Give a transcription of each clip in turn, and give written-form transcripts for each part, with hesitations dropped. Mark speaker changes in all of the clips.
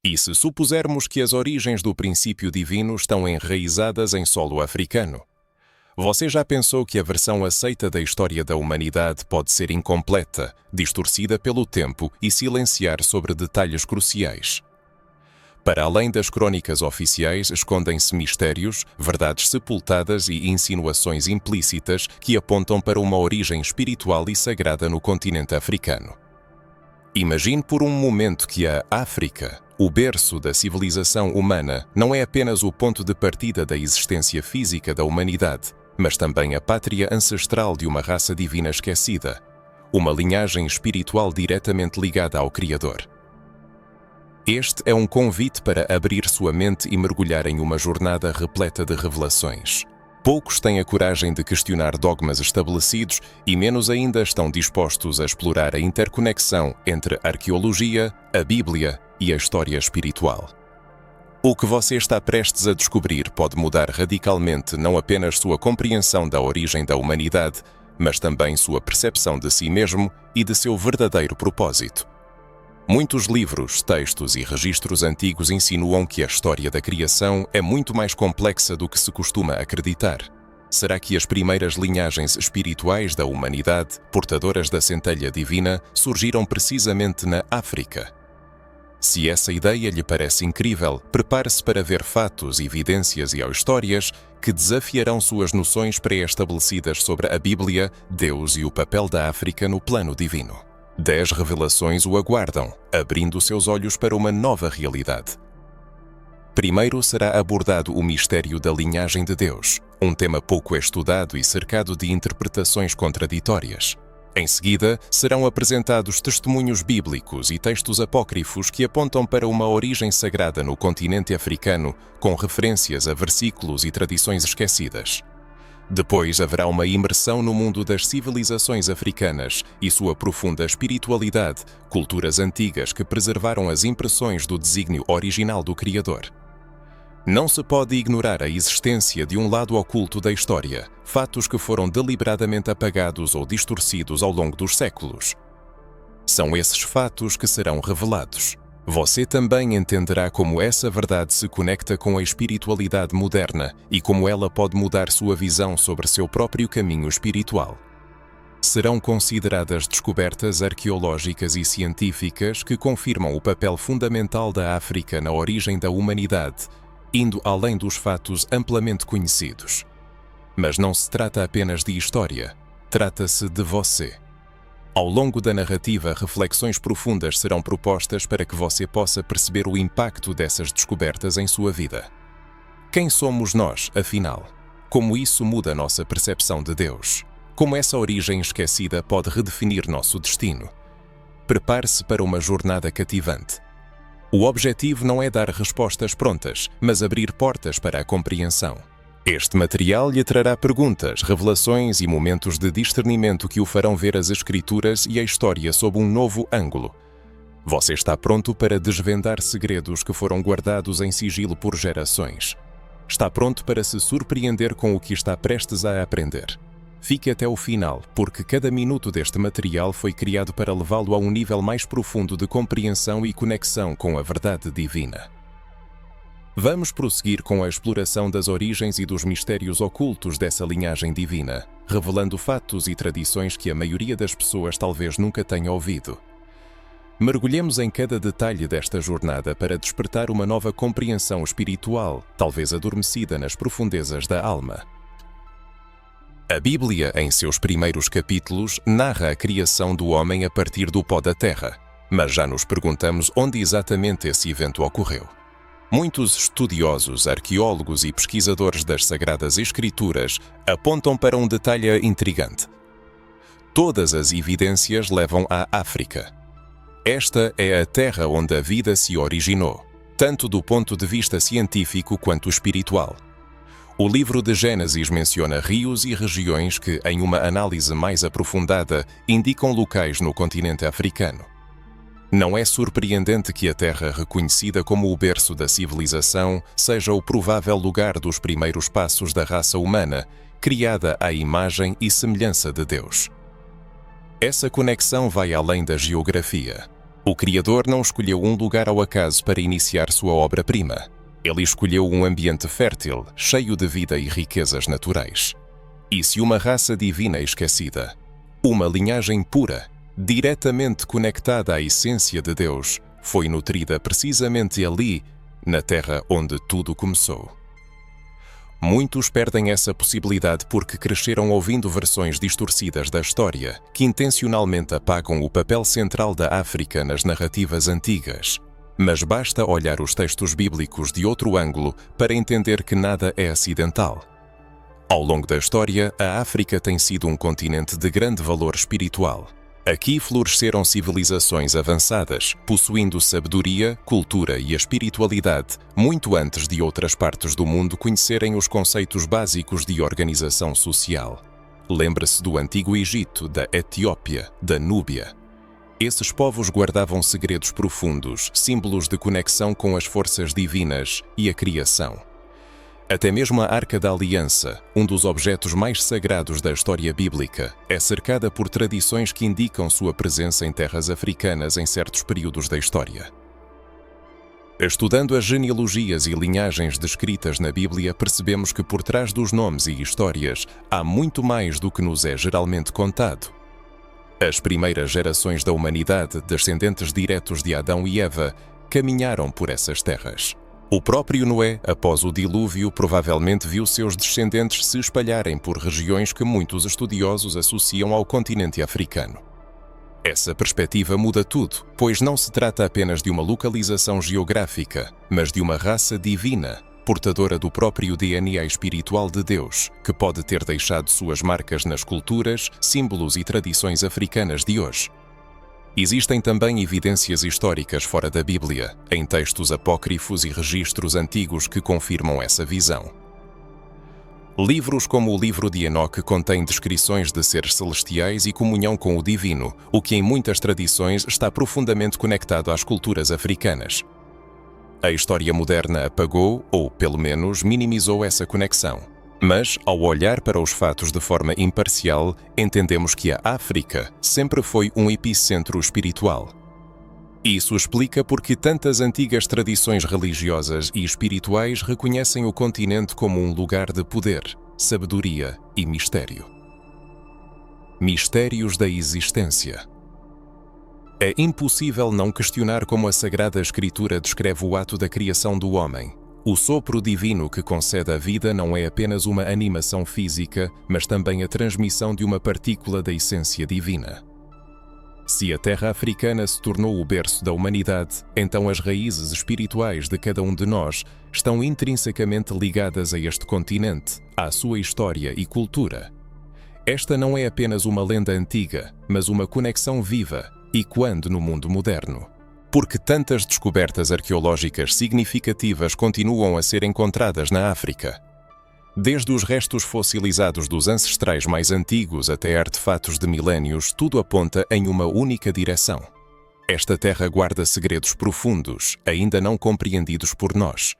Speaker 1: E se supusermos que as origens do princípio divino estão enraizadas em solo africano? Você já pensou que a versão aceita da história da humanidade pode ser incompleta, distorcida pelo tempo e silenciar sobre detalhes cruciais? Para além das crônicas oficiais, escondem-se mistérios, verdades sepultadas e insinuações implícitas que apontam para uma origem espiritual e sagrada no continente africano. Imagine por um momento que a África, o berço da civilização humana, não é apenas o ponto de partida da existência física da humanidade, mas também a pátria ancestral de uma raça divina esquecida, uma linhagem espiritual diretamente ligada ao Criador. Este é um convite para abrir sua mente e mergulhar em uma jornada repleta de revelações. Poucos têm a coragem de questionar dogmas estabelecidos e menos ainda estão dispostos a explorar a interconexão entre a arqueologia, a Bíblia e a história espiritual. O que você está prestes a descobrir pode mudar radicalmente não apenas sua compreensão da origem da humanidade, mas também sua percepção de si mesmo e de seu verdadeiro propósito. Muitos livros, textos e registros antigos insinuam que a história da criação é muito mais complexa do que se costuma acreditar. Será que as primeiras linhagens espirituais da humanidade, portadoras da centelha divina, surgiram precisamente na África? Se essa ideia lhe parece incrível, prepare-se para ver fatos, evidências e histórias que desafiarão suas noções pré-estabelecidas sobre a Bíblia, Deus e o papel da África no plano divino. 10 revelações o aguardam, abrindo seus olhos para uma nova realidade. Primeiro será abordado o mistério da linhagem de Deus, um tema pouco estudado e cercado de interpretações contraditórias. Em seguida, serão apresentados testemunhos bíblicos e textos apócrifos que apontam para uma origem sagrada no continente africano, com referências a versículos e tradições esquecidas. Depois haverá uma imersão no mundo das civilizações africanas e sua profunda espiritualidade, culturas antigas que preservaram as impressões do desígnio original do Criador. Não se pode ignorar a existência de um lado oculto da história, fatos que foram deliberadamente apagados ou distorcidos ao longo dos séculos. São esses fatos que serão revelados. Você também entenderá como essa verdade se conecta com a espiritualidade moderna e como ela pode mudar sua visão sobre seu próprio caminho espiritual. Serão consideradas descobertas arqueológicas e científicas que confirmam o papel fundamental da África na origem da humanidade, indo além dos fatos amplamente conhecidos. Mas não se trata apenas de história, trata-se de você. Ao longo da narrativa, reflexões profundas serão propostas para que você possa perceber o impacto dessas descobertas em sua vida. Quem somos nós, afinal? Como isso muda nossa percepção de Deus? Como essa origem esquecida pode redefinir nosso destino? Prepare-se para uma jornada cativante. O objetivo não é dar respostas prontas, mas abrir portas para a compreensão. Este material lhe trará perguntas, revelações e momentos de discernimento que o farão ver as Escrituras e a história sob um novo ângulo. Você está pronto para desvendar segredos que foram guardados em sigilo por gerações. Está pronto para se surpreender com o que está prestes a aprender. Fique até o final, porque cada minuto deste material foi criado para levá-lo a um nível mais profundo de compreensão e conexão com a verdade divina. Vamos prosseguir com a exploração das origens e dos mistérios ocultos dessa linhagem divina, revelando fatos e tradições que a maioria das pessoas talvez nunca tenha ouvido. Mergulhemos em cada detalhe desta jornada para despertar uma nova compreensão espiritual, talvez adormecida nas profundezas da alma. A Bíblia, em seus primeiros capítulos, narra a criação do homem a partir do pó da terra, mas já nos perguntamos onde exatamente esse evento ocorreu. Muitos estudiosos, arqueólogos e pesquisadores das Sagradas Escrituras apontam para um detalhe intrigante. Todas as evidências levam à África. Esta é a terra onde a vida se originou, tanto do ponto de vista científico quanto espiritual. O livro de Gênesis menciona rios e regiões que, em uma análise mais aprofundada, indicam locais no continente africano. Não é surpreendente que a terra reconhecida como o berço da civilização seja o provável lugar dos primeiros passos da raça humana, criada à imagem e semelhança de Deus. Essa conexão vai além da geografia. O Criador não escolheu um lugar ao acaso para iniciar sua obra-prima. Ele escolheu um ambiente fértil, cheio de vida e riquezas naturais. E se uma raça divina esquecida, uma linhagem pura, diretamente conectada à essência de Deus, foi nutrida precisamente ali, na terra onde tudo começou. Muitos perdem essa possibilidade porque cresceram ouvindo versões distorcidas da história, que intencionalmente apagam o papel central da África nas narrativas antigas. Mas basta olhar os textos bíblicos de outro ângulo para entender que nada é acidental. Ao longo da história, a África tem sido um continente de grande valor espiritual. Aqui floresceram civilizações avançadas, possuindo sabedoria, cultura e espiritualidade, muito antes de outras partes do mundo conhecerem os conceitos básicos de organização social. Lembre-se do Antigo Egito, da Etiópia, da Núbia. Esses povos guardavam segredos profundos, símbolos de conexão com as forças divinas e a criação. Até mesmo a Arca da Aliança, um dos objetos mais sagrados da história bíblica, é cercada por tradições que indicam sua presença em terras africanas em certos períodos da história. Estudando as genealogias e linhagens descritas na Bíblia, percebemos que por trás dos nomes e histórias há muito mais do que nos é geralmente contado. As primeiras gerações da humanidade, descendentes diretos de Adão e Eva, caminharam por essas terras. O próprio Noé, após o dilúvio, provavelmente viu seus descendentes se espalharem por regiões que muitos estudiosos associam ao continente africano. Essa perspectiva muda tudo, pois não se trata apenas de uma localização geográfica, mas de uma raça divina, portadora do próprio DNA espiritual de Deus, que pode ter deixado suas marcas nas culturas, símbolos e tradições africanas de hoje. Existem também evidências históricas fora da Bíblia, em textos apócrifos e registros antigos que confirmam essa visão. Livros como o livro de Enoque contêm descrições de seres celestiais e comunhão com o divino, o que em muitas tradições está profundamente conectado às culturas africanas. A história moderna apagou, ou pelo menos minimizou essa conexão. Mas, ao olhar para os fatos de forma imparcial, entendemos que a África sempre foi um epicentro espiritual. Isso explica porque tantas antigas tradições religiosas e espirituais reconhecem o continente como um lugar de poder, sabedoria e mistério. Mistérios da existência. É impossível não questionar como a Sagrada Escritura descreve o ato da criação do homem. O sopro divino que concede a vida não é apenas uma animação física, mas também a transmissão de uma partícula da essência divina. Se a terra africana se tornou o berço da humanidade, então as raízes espirituais de cada um de nós estão intrinsecamente ligadas a este continente, à sua história e cultura. Esta não é apenas uma lenda antiga, mas uma conexão viva, ecoando no mundo moderno. Porque tantas descobertas arqueológicas significativas continuam a ser encontradas na África. Desde os restos fossilizados dos ancestrais mais antigos até artefatos de milénios, tudo aponta em uma única direção. Esta terra guarda segredos profundos, ainda não compreendidos por nós.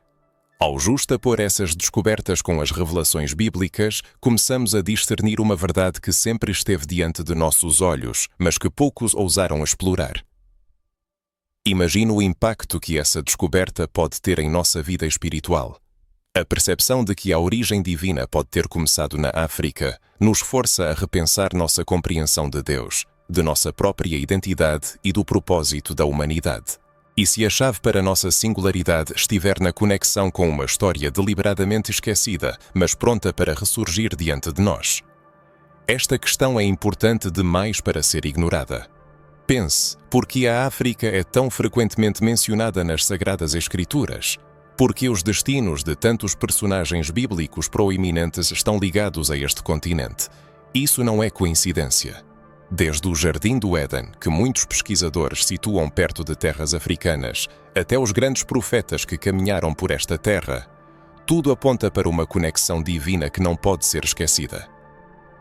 Speaker 1: Ao justapor essas descobertas com as revelações bíblicas, começamos a discernir uma verdade que sempre esteve diante de nossos olhos, mas que poucos ousaram explorar. Imagine o impacto que essa descoberta pode ter em nossa vida espiritual. A percepção de que a origem divina pode ter começado na África nos força a repensar nossa compreensão de Deus, de nossa própria identidade e do propósito da humanidade. E se a chave para nossa singularidade estiver na conexão com uma história deliberadamente esquecida, mas pronta para ressurgir diante de nós? Esta questão é importante demais para ser ignorada. Pense, por que a África é tão frequentemente mencionada nas Sagradas Escrituras? Porque os destinos de tantos personagens bíblicos proeminentes estão ligados a este continente. Isso não é coincidência. Desde o Jardim do Éden, que muitos pesquisadores situam perto de terras africanas, até os grandes profetas que caminharam por esta terra, tudo aponta para uma conexão divina que não pode ser esquecida.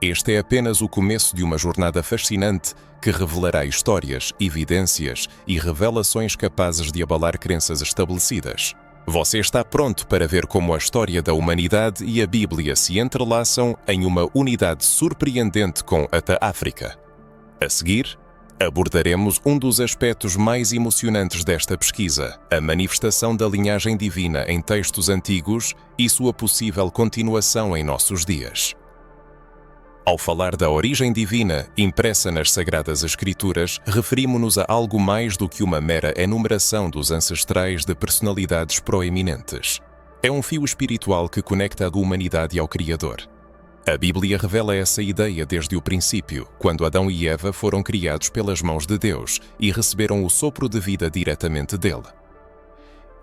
Speaker 1: Este é apenas o começo de uma jornada fascinante que revelará histórias, evidências e revelações capazes de abalar crenças estabelecidas. Você está pronto para ver como a história da humanidade e a Bíblia se entrelaçam em uma unidade surpreendente com a da África. A seguir, Abordaremos um dos aspectos mais emocionantes desta pesquisa, a manifestação da linhagem divina em textos antigos e sua possível continuação em nossos dias. Ao falar da origem divina impressa nas Sagradas Escrituras, referimos-nos a algo mais do que uma mera enumeração dos ancestrais de personalidades proeminentes. É um fio espiritual que conecta a humanidade ao Criador. A Bíblia revela essa ideia desde o princípio, quando Adão e Eva foram criados pelas mãos de Deus e receberam o sopro de vida diretamente dele.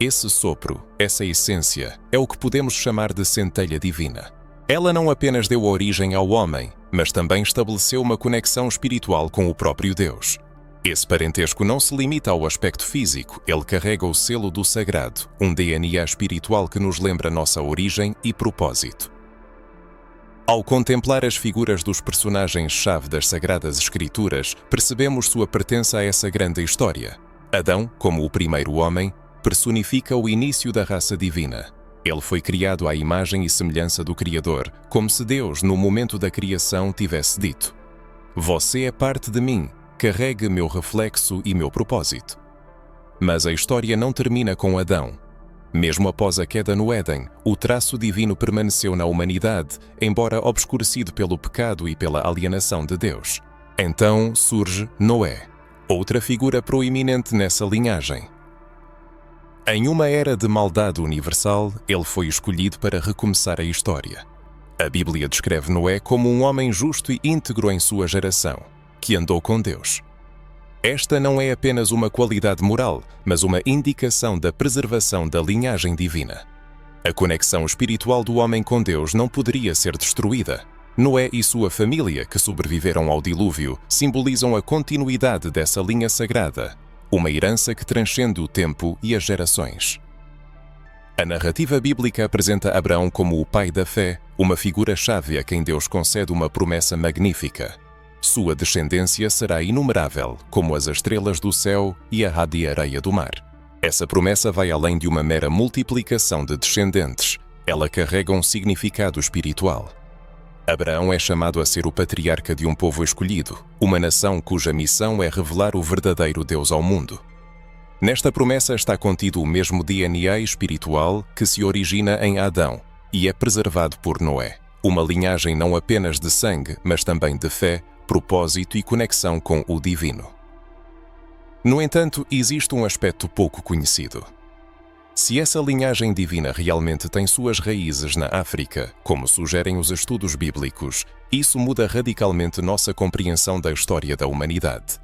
Speaker 1: Esse sopro, essa essência, é o que podemos chamar de centelha divina. Ela não apenas deu origem ao homem, mas também estabeleceu uma conexão espiritual com o próprio Deus. Esse parentesco não se limita ao aspecto físico, ele carrega o selo do sagrado, um DNA espiritual que nos lembra nossa origem e propósito. Ao contemplar as figuras dos personagens-chave das Sagradas Escrituras, percebemos sua pertença a essa grande história. Adão, como o primeiro homem, personifica o início da raça divina. Ele foi criado à imagem e semelhança do Criador, como se Deus, no momento da criação, tivesse dito: "Você é parte de mim, carregue meu reflexo e meu propósito." Mas a história não termina com Adão. Mesmo após a queda no Éden, o traço divino permaneceu na humanidade, embora obscurecido pelo pecado e pela alienação de Deus. Então surge Noé, outra figura proeminente nessa linhagem. Em uma era de maldade universal, ele foi escolhido para recomeçar a história. A Bíblia descreve Noé como um homem justo e íntegro em sua geração, que andou com Deus. Esta não é apenas uma qualidade moral, mas uma indicação da preservação da linhagem divina. A conexão espiritual do homem com Deus não poderia ser destruída. Noé e sua família, que sobreviveram ao dilúvio, simbolizam a continuidade dessa linha sagrada, uma herança que transcende o tempo e as gerações. A narrativa bíblica apresenta Abraão como o pai da fé, uma figura-chave a quem Deus concede uma promessa magnífica. Sua descendência será inumerável, como as estrelas do céu e a rã de areia do mar. Essa promessa vai além de uma mera multiplicação de descendentes. Ela carrega um significado espiritual. Abraão é chamado a ser o patriarca de um povo escolhido, uma nação cuja missão é revelar o verdadeiro Deus ao mundo. Nesta promessa está contido o mesmo DNA espiritual que se origina em Adão e é preservado por Noé, uma linhagem não apenas de sangue, mas também de fé, propósito e conexão com o divino. No entanto, existe um aspecto pouco conhecido. Se essa linhagem divina realmente tem suas raízes na África, como sugerem os estudos bíblicos, isso muda radicalmente nossa compreensão da história da humanidade.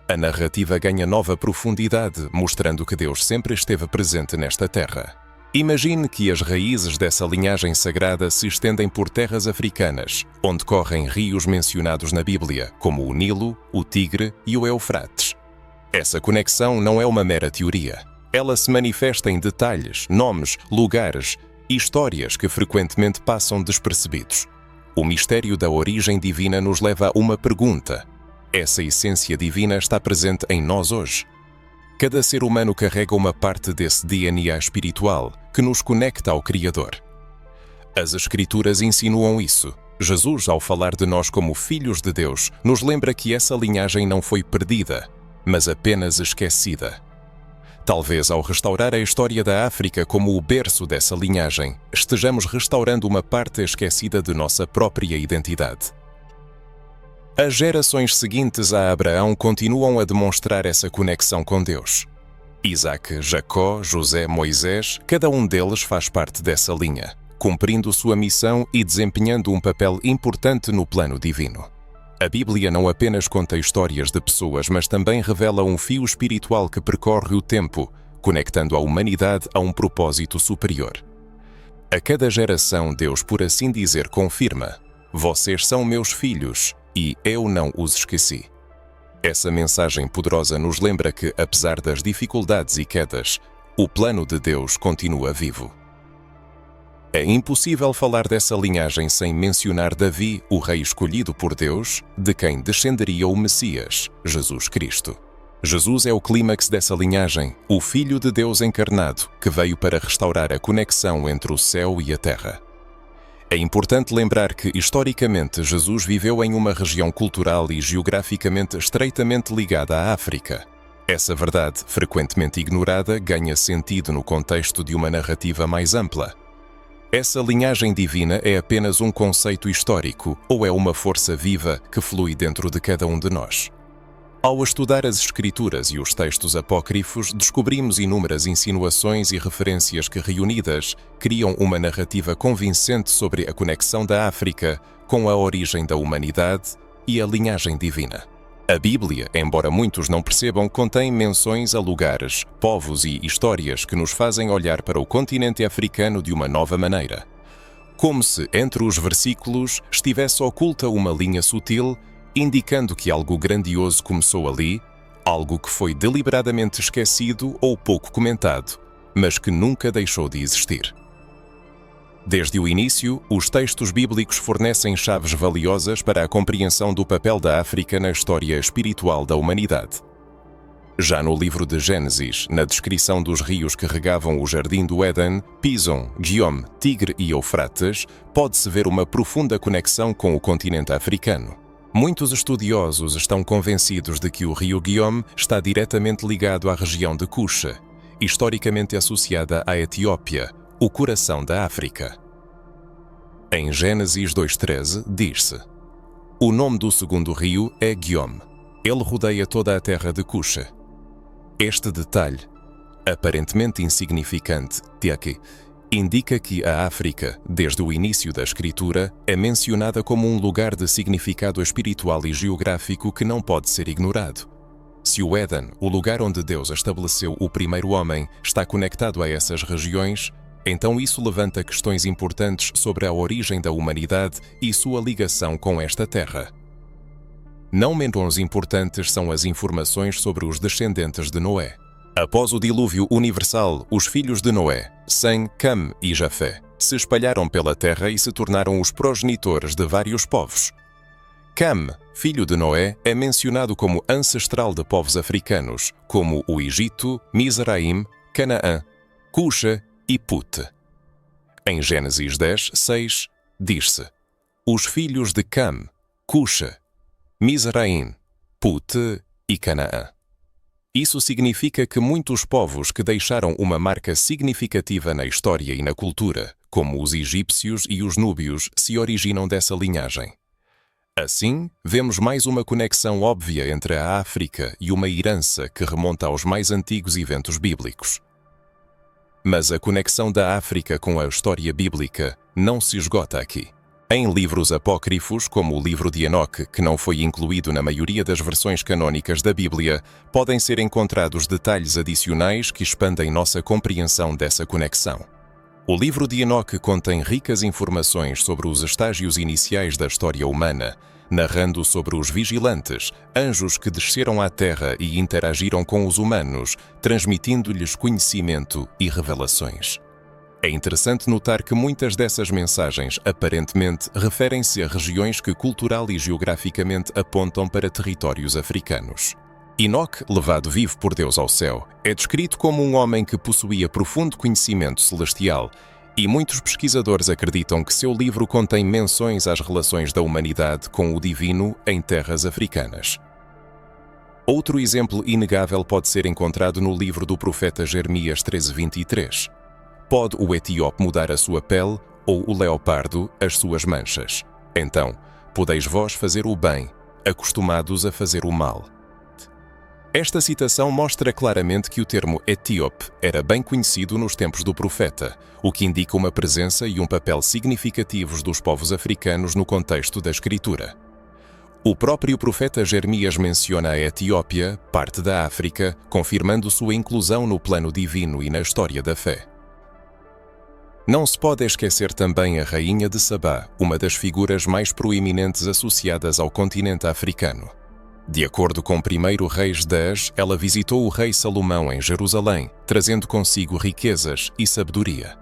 Speaker 1: A narrativa ganha nova profundidade, mostrando que Deus sempre esteve presente nesta terra. Imagine que as raízes dessa linhagem sagrada se estendem por terras africanas, onde correm rios mencionados na Bíblia, como o Nilo, o Tigre e o Eufrates. Essa conexão não é uma mera teoria. Ela se manifesta em detalhes, nomes, lugares e histórias que frequentemente passam despercebidos. O mistério da origem divina nos leva a uma pergunta: essa essência divina está presente em nós hoje? Cada ser humano carrega uma parte desse DNA espiritual que nos conecta ao Criador. As Escrituras insinuam isso. Jesus, ao falar de nós como filhos de Deus, nos lembra que essa linhagem não foi perdida, mas apenas esquecida. Talvez ao restaurar a história da África como o berço dessa linhagem, estejamos restaurando uma parte esquecida de nossa própria identidade. As gerações seguintes a Abraão continuam a demonstrar essa conexão com Deus. Isaque, Jacó, José, Moisés, cada um deles faz parte dessa linha, cumprindo sua missão e desempenhando um papel importante no plano divino. A Bíblia não apenas conta histórias de pessoas, mas também revela um fio espiritual que percorre o tempo, conectando a humanidade a um propósito superior. A cada geração, Deus, por assim dizer, confirma: vocês são meus filhos e eu não os esqueci. Essa mensagem poderosa nos lembra que, apesar das dificuldades e quedas, o plano de Deus continua vivo. É impossível falar dessa linhagem sem mencionar Davi, o rei escolhido por Deus, de quem descenderia o Messias, Jesus Cristo. Jesus é o clímax dessa linhagem, o Filho de Deus encarnado, que veio para restaurar a conexão entre o céu e a terra. É importante lembrar que, historicamente, Jesus viveu em uma região cultural e geograficamente estreitamente ligada à África. Essa verdade, frequentemente ignorada, ganha sentido no contexto de uma narrativa mais ampla. Essa linhagem divina é apenas um conceito histórico ou é uma força viva que flui dentro de cada um de nós? Ao estudar as Escrituras e os textos apócrifos, descobrimos inúmeras insinuações e referências que, reunidas, criam uma narrativa convincente sobre a conexão da África com a origem da humanidade e a linhagem divina. A Bíblia, embora muitos não percebam, contém menções a lugares, povos e histórias que nos fazem olhar para o continente africano de uma nova maneira. Como se, entre os versículos, estivesse oculta uma linha sutil, indicando que algo grandioso começou ali, algo que foi deliberadamente esquecido ou pouco comentado, mas que nunca deixou de existir. Desde o início, os textos bíblicos fornecem chaves valiosas para a compreensão do papel da África na história espiritual da humanidade. Já no livro de Gênesis, na descrição dos rios que regavam o jardim do Éden, Pison, Guiom, Tigre e Eufrates, pode-se ver uma profunda conexão com o continente africano. Muitos estudiosos estão convencidos de que o rio Guiom está diretamente ligado à região de Cuxa, historicamente associada à Etiópia, o coração da África. Em Gênesis 2:13 diz-se: o nome do segundo rio é Guiom. Ele rodeia toda a terra de Cuxa. Este detalhe, aparentemente insignificante, indica que a África, desde o início da Escritura, é mencionada como um lugar de significado espiritual e geográfico que não pode ser ignorado. Se o Éden, o lugar onde Deus estabeleceu o primeiro homem, está conectado a essas regiões, então isso levanta questões importantes sobre a origem da humanidade e sua ligação com esta terra. Não menos importantes são as informações sobre os descendentes de Noé. Após o dilúvio universal, os filhos de Noé, Sem, Cam e Jafé, se espalharam pela terra e se tornaram os progenitores de vários povos. Cam, filho de Noé, é mencionado como ancestral de povos africanos, como o Egito, Mizraim, Canaã, Cuxa e Put. Em Gênesis 10:6, diz-se: os filhos de Cam, Cuxa, Mizraim, Put e Canaã. Isso significa que muitos povos que deixaram uma marca significativa na história e na cultura, como os egípcios e os núbios, se originam dessa linhagem. Assim, vemos mais uma conexão óbvia entre a África e uma herança que remonta aos mais antigos eventos bíblicos. Mas a conexão da África com a história bíblica não se esgota aqui. Em livros apócrifos, como o livro de Enoque, que não foi incluído na maioria das versões canônicas da Bíblia, podem ser encontrados detalhes adicionais que expandem nossa compreensão dessa conexão. O livro de Enoque contém ricas informações sobre os estágios iniciais da história humana, narrando sobre os vigilantes, anjos que desceram à terra e interagiram com os humanos, transmitindo-lhes conhecimento e revelações. É interessante notar que muitas dessas mensagens, aparentemente, referem-se a regiões que cultural e geograficamente apontam para territórios africanos. Enoque, levado vivo por Deus ao céu, é descrito como um homem que possuía profundo conhecimento celestial, e muitos pesquisadores acreditam que seu livro contém menções às relações da humanidade com o divino em terras africanas. Outro exemplo inegável pode ser encontrado no livro do profeta Jeremias 13:23. Pode o etíope mudar a sua pele ou o leopardo as suas manchas? Então, podeis vós fazer o bem, acostumados a fazer o mal. Esta citação mostra claramente que o termo etíope era bem conhecido nos tempos do profeta, o que indica uma presença e um papel significativos dos povos africanos no contexto da Escritura. O próprio profeta Jeremias menciona a Etiópia, parte da África, confirmando sua inclusão no plano divino e na história da fé. Não se pode esquecer também a Rainha de Sabá, uma das figuras mais proeminentes associadas ao continente africano. De acordo com 1 Reis 10, ela visitou o rei Salomão em Jerusalém, trazendo consigo riquezas e sabedoria.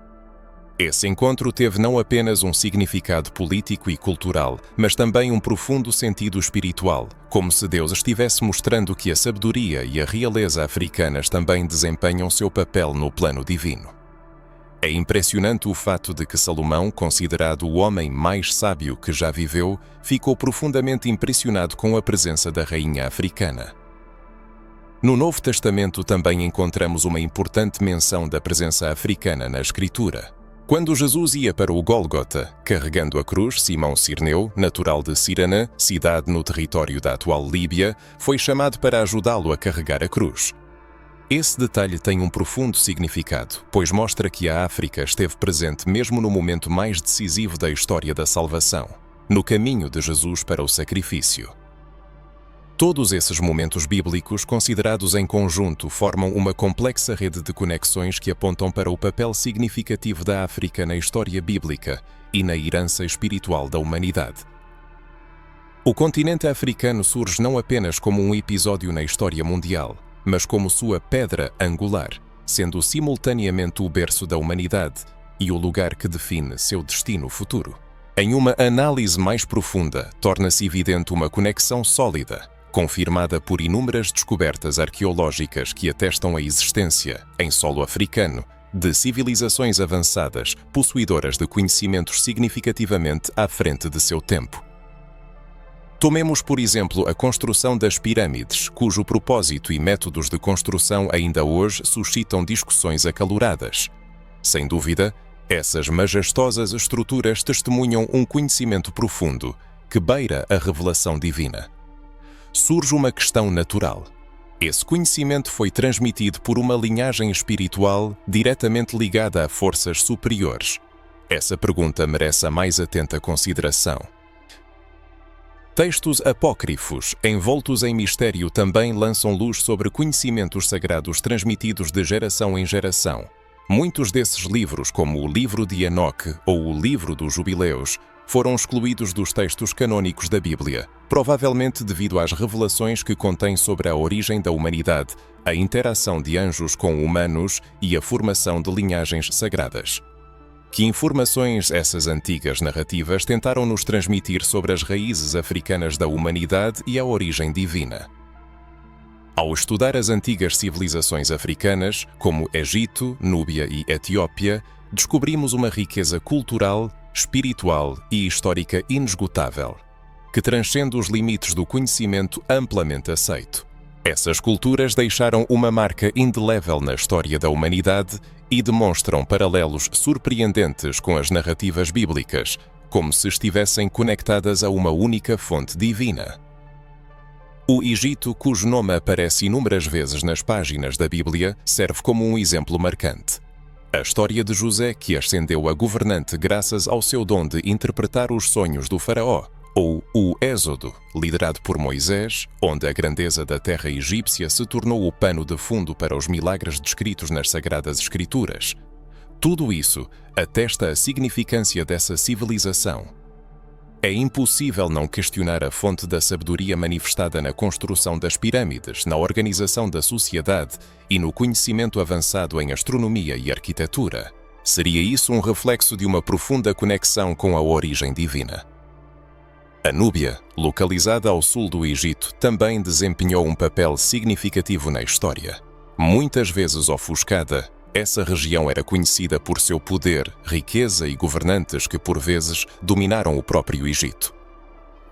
Speaker 1: Esse encontro teve não apenas um significado político e cultural, mas também um profundo sentido espiritual, como se Deus estivesse mostrando que a sabedoria e a realeza africanas também desempenham seu papel no plano divino. É impressionante o fato de que Salomão, considerado o homem mais sábio que já viveu, ficou profundamente impressionado com a presença da rainha africana. No Novo Testamento também encontramos uma importante menção da presença africana na Escritura. Quando Jesus ia para o Gólgota, carregando a cruz, Simão Cirneu, natural de Ciranã, cidade no território da atual Líbia, foi chamado para ajudá-lo a carregar a cruz. Esse detalhe tem um profundo significado, pois mostra que a África esteve presente mesmo no momento mais decisivo da história da salvação, no caminho de Jesus para o sacrifício. Todos esses momentos bíblicos, considerados em conjunto, formam uma complexa rede de conexões que apontam para o papel significativo da África na história bíblica e na herança espiritual da humanidade. O continente africano surge não apenas como um episódio na história mundial, mas como sua pedra angular, sendo simultaneamente o berço da humanidade e o lugar que define seu destino futuro. Em uma análise mais profunda, torna-se evidente uma conexão sólida, confirmada por inúmeras descobertas arqueológicas que atestam a existência, em solo africano, de civilizações avançadas, possuidoras de conhecimentos significativamente à frente de seu tempo. Tomemos, por exemplo, a construção das pirâmides, cujo propósito e métodos de construção ainda hoje suscitam discussões acaloradas. Sem dúvida, essas majestosas estruturas testemunham um conhecimento profundo que beira a revelação divina. Surge uma questão natural. Esse conhecimento foi transmitido por uma linhagem espiritual diretamente ligada a forças superiores. Essa pergunta merece a mais atenta consideração. Textos apócrifos, envoltos em mistério, também lançam luz sobre conhecimentos sagrados transmitidos de geração em geração. Muitos desses livros, como o Livro de Enoque ou o Livro dos Jubileus, foram excluídos dos textos canônicos da Bíblia, provavelmente devido às revelações que contém sobre a origem da humanidade, a interação de anjos com humanos e a formação de linhagens sagradas. Que informações essas antigas narrativas tentaram nos transmitir sobre as raízes africanas da humanidade e a origem divina? Ao estudar as antigas civilizações africanas, como Egito, Núbia e Etiópia, descobrimos uma riqueza cultural, espiritual e histórica inesgotável, que transcende os limites do conhecimento amplamente aceito. Essas culturas deixaram uma marca indelével na história da humanidade e demonstram paralelos surpreendentes com as narrativas bíblicas, como se estivessem conectadas a uma única fonte divina. O Egito, cujo nome aparece inúmeras vezes nas páginas da Bíblia, serve como um exemplo marcante. A história de José, que ascendeu a governante graças ao seu dom de interpretar os sonhos do faraó, ou o Êxodo, liderado por Moisés, onde a grandeza da terra egípcia se tornou o pano de fundo para os milagres descritos nas Sagradas Escrituras. Tudo isso atesta a significância dessa civilização. É impossível não questionar a fonte da sabedoria manifestada na construção das pirâmides, na organização da sociedade e no conhecimento avançado em astronomia e arquitetura. Seria isso um reflexo de uma profunda conexão com a origem divina? A Núbia, localizada ao sul do Egito, também desempenhou um papel significativo na história. Muitas vezes ofuscada, essa região era conhecida por seu poder, riqueza e governantes que, por vezes, dominaram o próprio Egito.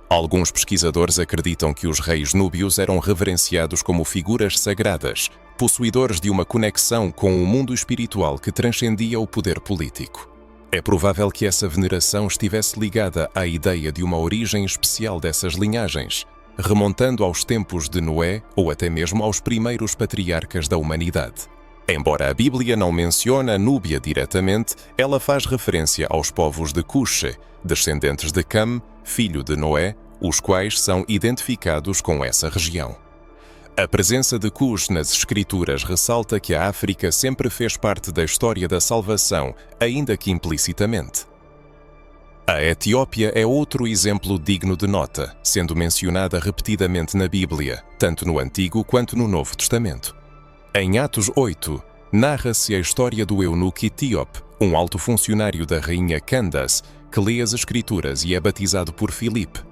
Speaker 1: Alguns pesquisadores acreditam que os reis núbios eram reverenciados como figuras sagradas, possuidores de uma conexão com o mundo espiritual que transcendia o poder político. É provável que essa veneração estivesse ligada à ideia de uma origem especial dessas linhagens, remontando aos tempos de Noé ou até mesmo aos primeiros patriarcas da humanidade. Embora a Bíblia não mencione a Núbia diretamente, ela faz referência aos povos de Cuxe, descendentes de Cam, filho de Noé, os quais são identificados com essa região. A presença de Cus nas Escrituras ressalta que a África sempre fez parte da história da salvação, ainda que implicitamente. A Etiópia é outro exemplo digno de nota, sendo mencionada repetidamente na Bíblia, tanto no Antigo quanto no Novo Testamento. Em Atos 8, narra-se a história do eunuco etíope, um alto funcionário da rainha Candace, que lê as Escrituras e é batizado por Filipe.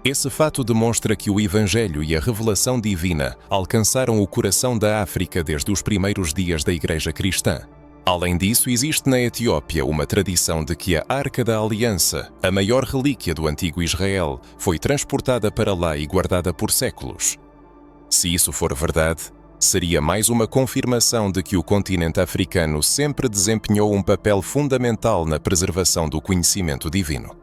Speaker 1: Esse fato demonstra que o Evangelho e a revelação divina alcançaram o coração da África desde os primeiros dias da Igreja cristã. Além disso, existe na Etiópia uma tradição de que a Arca da Aliança, a maior relíquia do antigo Israel, foi transportada para lá e guardada por séculos. Se isso for verdade, seria mais uma confirmação de que o continente africano sempre desempenhou um papel fundamental na preservação do conhecimento divino.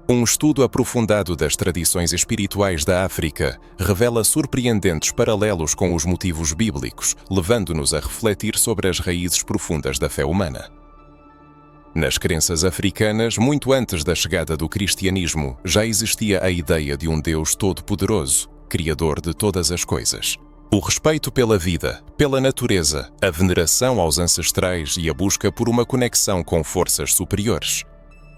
Speaker 1: Um estudo aprofundado das tradições espirituais da África revela surpreendentes paralelos com os motivos bíblicos, levando-nos a refletir sobre as raízes profundas da fé humana. Nas crenças africanas, muito antes da chegada do cristianismo, já existia a ideia de um Deus todo-poderoso, criador de todas as coisas. O respeito pela vida, pela natureza, a veneração aos ancestrais e a busca por uma conexão com forças superiores.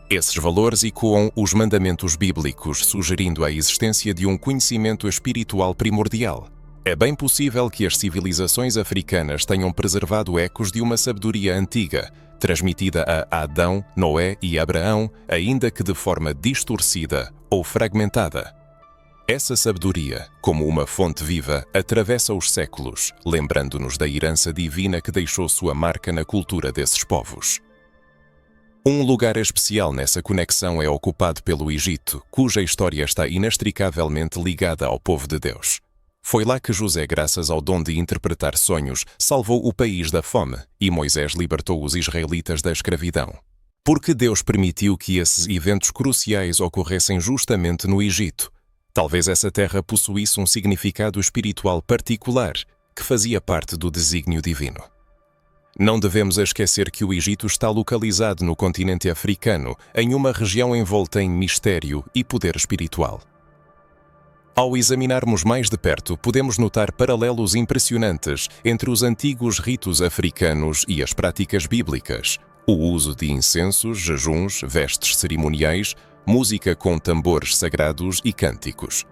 Speaker 1: Esses valores ecoam os mandamentos bíblicos, sugerindo a existência de um conhecimento espiritual primordial. É bem possível que as civilizações africanas tenham preservado ecos de uma sabedoria antiga, transmitida a Adão, Noé e Abraão, ainda que de forma distorcida ou fragmentada. Essa sabedoria, como uma fonte viva, atravessa os séculos, lembrando-nos da herança divina que deixou sua marca na cultura desses povos. Um lugar especial nessa conexão é ocupado pelo Egito, cuja história está inextricavelmente ligada ao povo de Deus. Foi lá que José, graças ao dom de interpretar sonhos, salvou o país da fome e Moisés libertou os israelitas da escravidão. Porque Deus permitiu que esses eventos cruciais ocorressem justamente no Egito? Talvez essa terra possuísse um significado espiritual particular, que fazia parte do desígnio divino. Não devemos esquecer que o Egito está localizado no continente africano, em uma região envolta em mistério e poder espiritual. Ao examinarmos mais de perto, podemos notar paralelos impressionantes entre os antigos ritos africanos e as práticas bíblicas. O uso de incensos, jejuns, vestes cerimoniais, música com tambores sagrados e cânticos.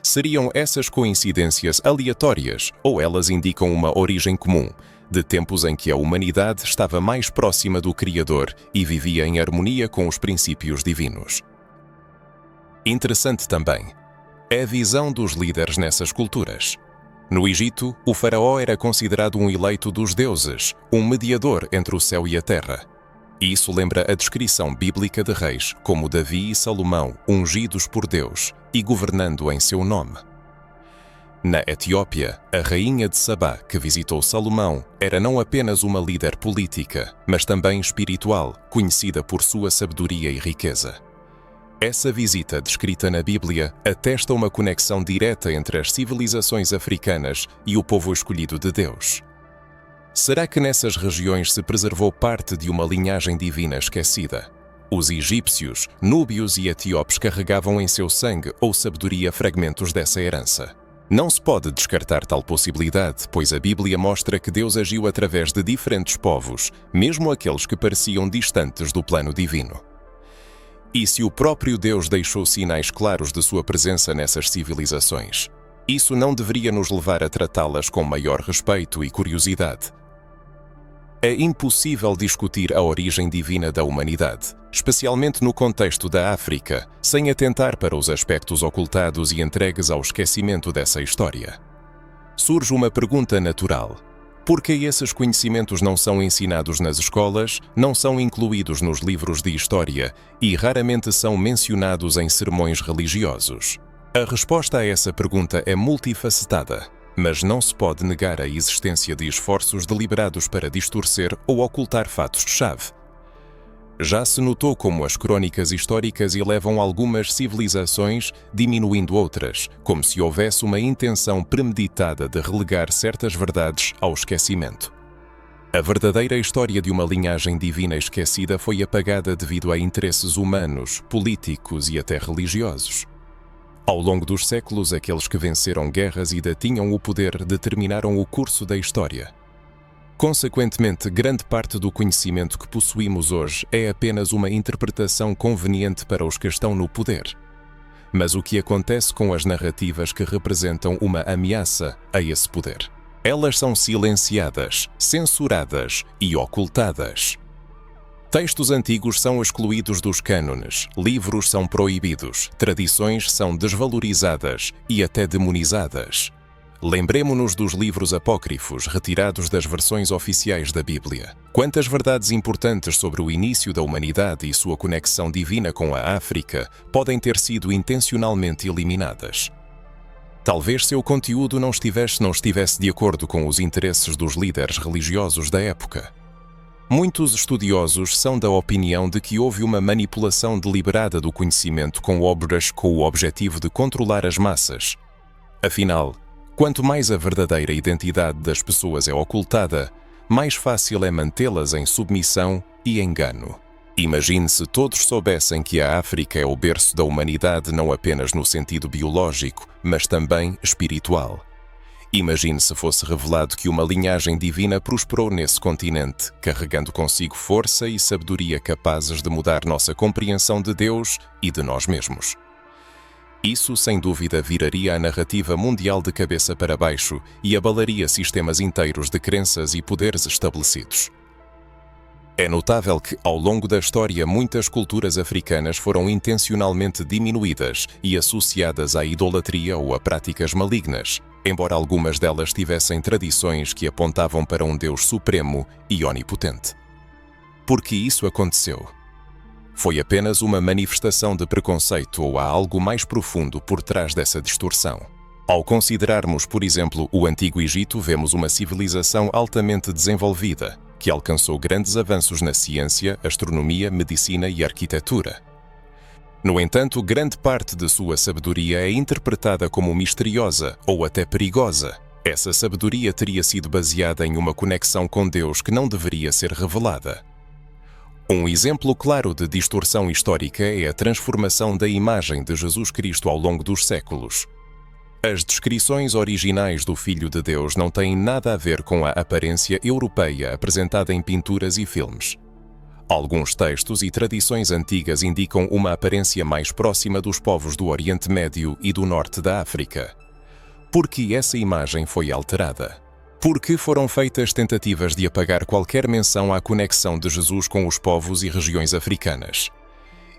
Speaker 1: Seriam essas coincidências aleatórias ou elas indicam uma origem comum, de tempos em que a humanidade estava mais próxima do Criador e vivia em harmonia com os princípios divinos? Interessante também é a visão dos líderes nessas culturas. No Egito, o faraó era considerado um eleito dos deuses, um mediador entre o céu e a terra. Isso lembra a descrição bíblica de reis como Davi e Salomão, ungidos por Deus e governando em seu nome. Na Etiópia, a rainha de Sabá, que visitou Salomão, era não apenas uma líder política, mas também espiritual, conhecida por sua sabedoria e riqueza. Essa visita, descrita na Bíblia, atesta uma conexão direta entre as civilizações africanas e o povo escolhido de Deus. Será que nessas regiões se preservou parte de uma linhagem divina esquecida? Os egípcios, núbios e etíopes carregavam em seu sangue ou sabedoria fragmentos dessa herança. Não se pode descartar tal possibilidade, pois a Bíblia mostra que Deus agiu através de diferentes povos, mesmo aqueles que pareciam distantes do plano divino. E se o próprio Deus deixou sinais claros de sua presença nessas civilizações, isso não deveria nos levar a tratá-las com maior respeito e curiosidade? É impossível discutir a origem divina da humanidade, especialmente no contexto da África, sem atentar para os aspectos ocultados e entregues ao esquecimento dessa história. Surge uma pergunta natural: por que esses conhecimentos não são ensinados nas escolas, não são incluídos nos livros de história e raramente são mencionados em sermões religiosos? A resposta a essa pergunta é multifacetada, mas não se pode negar a existência de esforços deliberados para distorcer ou ocultar fatos-chave. Já se notou como as crônicas históricas elevam algumas civilizações, diminuindo outras, como se houvesse uma intenção premeditada de relegar certas verdades ao esquecimento. A verdadeira história de uma linhagem divina esquecida foi apagada devido a interesses humanos, políticos e até religiosos. Ao longo dos séculos, aqueles que venceram guerras e detinham o poder determinaram o curso da história. Consequentemente, grande parte do conhecimento que possuímos hoje é apenas uma interpretação conveniente para os que estão no poder. Mas o que acontece com as narrativas que representam uma ameaça a esse poder? Elas são silenciadas, censuradas e ocultadas. Textos antigos são excluídos dos cânones, livros são proibidos, tradições são desvalorizadas e até demonizadas. Lembremo-nos dos livros apócrifos retirados das versões oficiais da Bíblia. Quantas verdades importantes sobre o início da humanidade e sua conexão divina com a África podem ter sido intencionalmente eliminadas? Talvez seu conteúdo não estivesse de acordo com os interesses dos líderes religiosos da época. Muitos estudiosos são da opinião de que houve uma manipulação deliberada do conhecimento com obras com o objetivo de controlar as massas. Afinal, quanto mais a verdadeira identidade das pessoas é ocultada, mais fácil é mantê-las em submissão e engano. Imagine se todos soubessem que a África é o berço da humanidade não apenas no sentido biológico, mas também espiritual. Imagine se fosse revelado que uma linhagem divina prosperou nesse continente, carregando consigo força e sabedoria capazes de mudar nossa compreensão de Deus e de nós mesmos. Isso, sem dúvida, viraria a narrativa mundial de cabeça para baixo e abalaria sistemas inteiros de crenças e poderes estabelecidos. É notável que, ao longo da história, muitas culturas africanas foram intencionalmente diminuídas e associadas à idolatria ou a práticas malignas, embora algumas delas tivessem tradições que apontavam para um Deus supremo e onipotente. Por que isso aconteceu? Foi apenas uma manifestação de preconceito ou há algo mais profundo por trás dessa distorção? Ao considerarmos, por exemplo, o Antigo Egito, vemos uma civilização altamente desenvolvida, que alcançou grandes avanços na ciência, astronomia, medicina e arquitetura. No entanto, grande parte de sua sabedoria é interpretada como misteriosa ou até perigosa. Essa sabedoria teria sido baseada em uma conexão com Deus que não deveria ser revelada. Um exemplo claro de distorção histórica é a transformação da imagem de Jesus Cristo ao longo dos séculos. As descrições originais do Filho de Deus não têm nada a ver com a aparência europeia apresentada em pinturas e filmes. Alguns textos e tradições antigas indicam uma aparência mais próxima dos povos do Oriente Médio e do Norte da África. Por que essa imagem foi alterada? Por que foram feitas tentativas de apagar qualquer menção à conexão de Jesus com os povos e regiões africanas?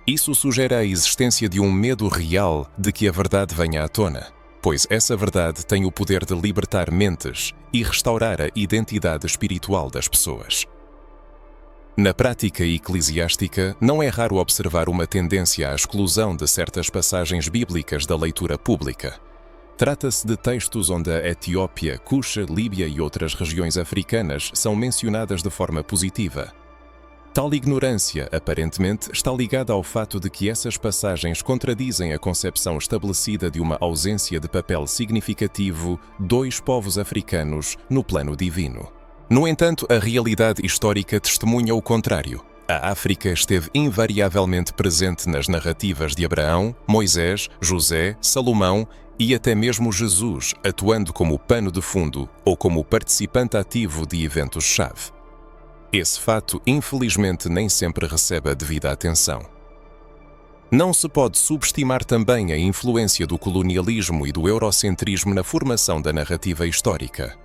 Speaker 1: Isso sugere a existência de um medo real de que a verdade venha à tona, pois essa verdade tem o poder de libertar mentes e restaurar a identidade espiritual das pessoas. Na prática eclesiástica, não é raro observar uma tendência à exclusão de certas passagens bíblicas da leitura pública. Trata-se de textos onde a Etiópia, Cuxa, Líbia e outras regiões africanas são mencionadas de forma positiva. Tal ignorância, aparentemente, está ligada ao fato de que essas passagens contradizem a concepção estabelecida de uma ausência de papel significativo dois povos africanos no plano divino. No entanto, a realidade histórica testemunha o contrário. A África esteve invariavelmente presente nas narrativas de Abraão, Moisés, José, Salomão e até mesmo Jesus, atuando como pano de fundo ou como participante ativo de eventos-chave. Esse fato, infelizmente, nem sempre recebe a devida atenção. Não se pode subestimar também a influência do colonialismo e do eurocentrismo na formação da narrativa histórica.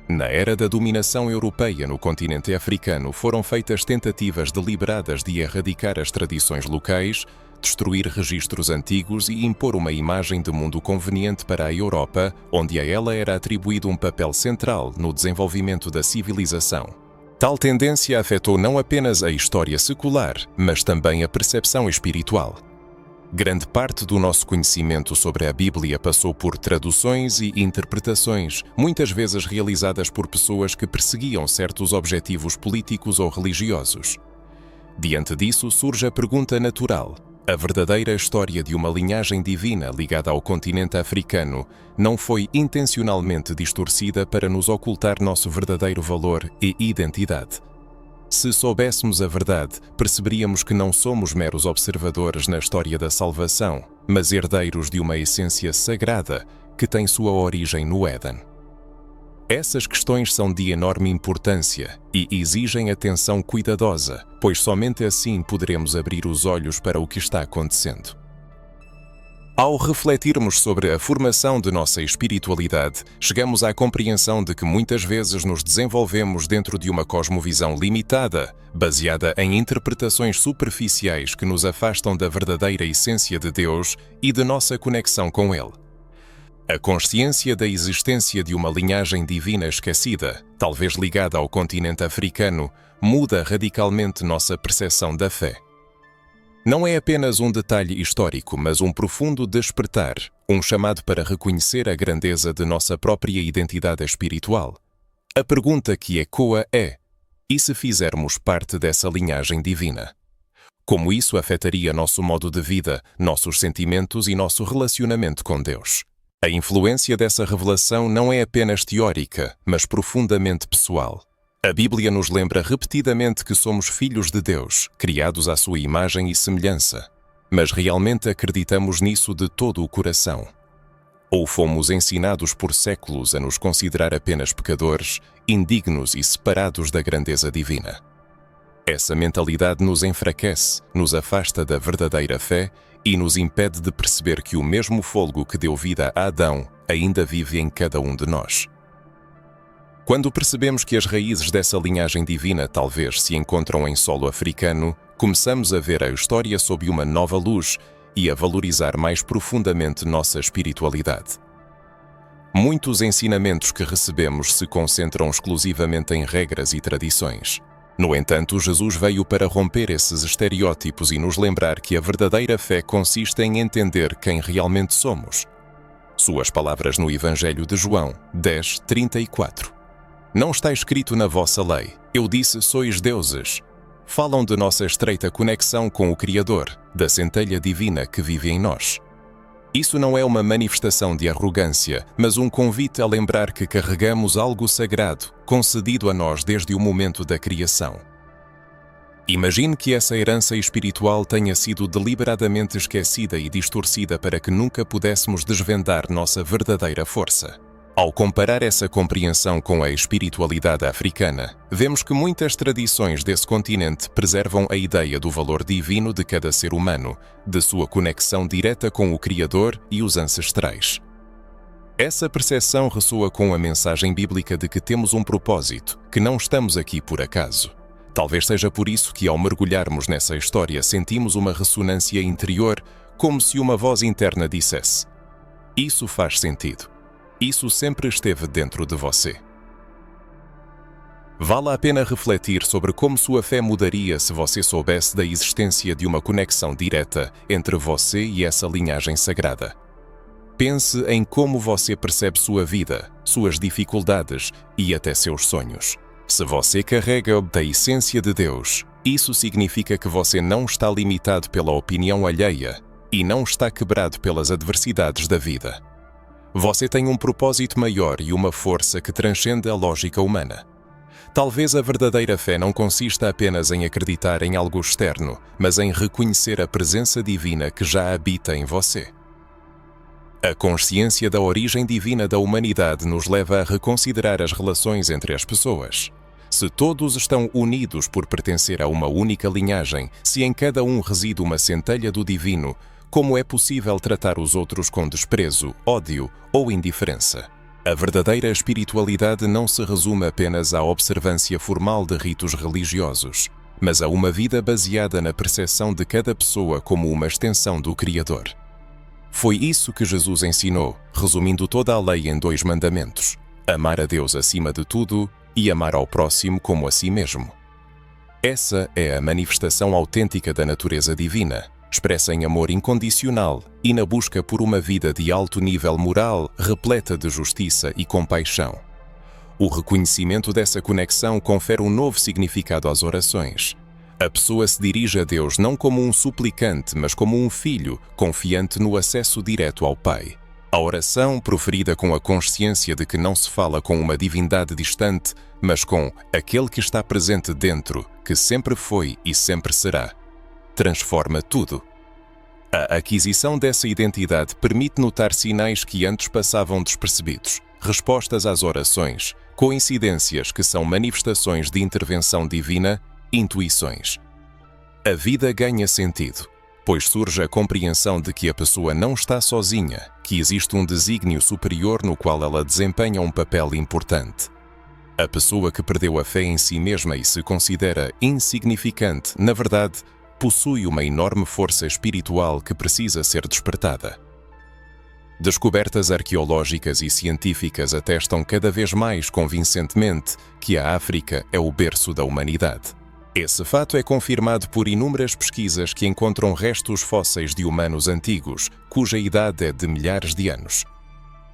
Speaker 1: Na era da dominação europeia no continente africano, foram feitas tentativas deliberadas de erradicar as tradições locais, destruir registros antigos e impor uma imagem de mundo conveniente para a Europa, onde a ela era atribuído um papel central no desenvolvimento da civilização. Tal tendência afetou não apenas a história secular, mas também a percepção espiritual. Grande parte do nosso conhecimento sobre a Bíblia passou por traduções e interpretações, muitas vezes realizadas por pessoas que perseguiam certos objetivos políticos ou religiosos. Diante disso, surge a pergunta natural: a verdadeira história de uma linhagem divina ligada ao continente africano não foi intencionalmente distorcida para nos ocultar nosso verdadeiro valor e identidade? Se soubéssemos a verdade, perceberíamos que não somos meros observadores na história da salvação, mas herdeiros de uma essência sagrada que tem sua origem no Éden. Essas questões são de enorme importância e exigem atenção cuidadosa, pois somente assim poderemos abrir os olhos para o que está acontecendo. Ao refletirmos sobre a formação de nossa espiritualidade, chegamos à compreensão de que muitas vezes nos desenvolvemos dentro de uma cosmovisão limitada, baseada em interpretações superficiais que nos afastam da verdadeira essência de Deus e de nossa conexão com Ele. A consciência da existência de uma linhagem divina esquecida, talvez ligada ao continente africano, muda radicalmente nossa percepção da fé. Não é apenas um detalhe histórico, mas um profundo despertar, um chamado para reconhecer a grandeza de nossa própria identidade espiritual. A pergunta que ecoa é: e se fizermos parte dessa linhagem divina? Como isso afetaria nosso modo de vida, nossos sentimentos e nosso relacionamento com Deus? A influência dessa revelação não é apenas teórica, mas profundamente pessoal. A Bíblia nos lembra repetidamente que somos filhos de Deus, criados à sua imagem e semelhança. Mas realmente acreditamos nisso de todo o coração? Ou fomos ensinados por séculos a nos considerar apenas pecadores, indignos e separados da grandeza divina? Essa mentalidade nos enfraquece, nos afasta da verdadeira fé e nos impede de perceber que o mesmo fôlego que deu vida a Adão ainda vive em cada um de nós. Quando percebemos que as raízes dessa linhagem divina talvez se encontram em solo africano, começamos a ver a história sob uma nova luz e a valorizar mais profundamente nossa espiritualidade. Muitos ensinamentos que recebemos se concentram exclusivamente em regras e tradições. No entanto, Jesus veio para romper esses estereótipos e nos lembrar que a verdadeira fé consiste em entender quem realmente somos. Suas palavras no Evangelho de João 10:34. Não está escrito na vossa lei: eu disse, sois deuses. Falam de nossa estreita conexão com o Criador, da centelha divina que vive em nós. Isso não é uma manifestação de arrogância, mas um convite a lembrar que carregamos algo sagrado, concedido a nós desde o momento da criação. Imagine que essa herança espiritual tenha sido deliberadamente esquecida e distorcida para que nunca pudéssemos desvendar nossa verdadeira força. Ao comparar essa compreensão com a espiritualidade africana, vemos que muitas tradições desse continente preservam a ideia do valor divino de cada ser humano, de sua conexão direta com o Criador e os ancestrais. Essa percepção ressoa com a mensagem bíblica de que temos um propósito, que não estamos aqui por acaso. Talvez seja por isso que, ao mergulharmos nessa história, sentimos uma ressonância interior, como se uma voz interna dissesse: isso faz sentido. Isso sempre esteve dentro de você. Vale a pena refletir sobre como sua fé mudaria se você soubesse da existência de uma conexão direta entre você e essa linhagem sagrada. Pense em como você percebe sua vida, suas dificuldades e até seus sonhos. Se você carrega da essência de Deus, isso significa que você não está limitado pela opinião alheia e não está quebrado pelas adversidades da vida. Você tem um propósito maior e uma força que transcende a lógica humana. Talvez a verdadeira fé não consista apenas em acreditar em algo externo, mas em reconhecer a presença divina que já habita em você. A consciência da origem divina da humanidade nos leva a reconsiderar as relações entre as pessoas. Se todos estão unidos por pertencer a uma única linhagem, se em cada um reside uma centelha do divino, como é possível tratar os outros com desprezo, ódio ou indiferença? A verdadeira espiritualidade não se resume apenas à observância formal de ritos religiosos, mas a uma vida baseada na percepção de cada pessoa como uma extensão do Criador. Foi isso que Jesus ensinou, resumindo toda a lei em 2 mandamentos: amar a Deus acima de tudo e amar ao próximo como a si mesmo. Essa é a manifestação autêntica da natureza divina, expressa em amor incondicional e na busca por uma vida de alto nível moral, repleta de justiça e compaixão. O reconhecimento dessa conexão confere um novo significado às orações. A pessoa se dirige a Deus não como um suplicante, mas como um filho, confiante no acesso direto ao Pai. A oração, proferida com a consciência de que não se fala com uma divindade distante, mas com aquele que está presente dentro, que sempre foi e sempre será, transforma tudo. A aquisição dessa identidade permite notar sinais que antes passavam despercebidos, respostas às orações, coincidências que são manifestações de intervenção divina, intuições. A vida ganha sentido, pois surge a compreensão de que a pessoa não está sozinha, que existe um desígnio superior no qual ela desempenha um papel importante. A pessoa que perdeu a fé em si mesma e se considera insignificante, na verdade, possui uma enorme força espiritual que precisa ser despertada. Descobertas arqueológicas e científicas atestam cada vez mais convincentemente que a África é o berço da humanidade. Esse fato é confirmado por inúmeras pesquisas que encontram restos fósseis de humanos antigos, cuja idade é de milhares de anos.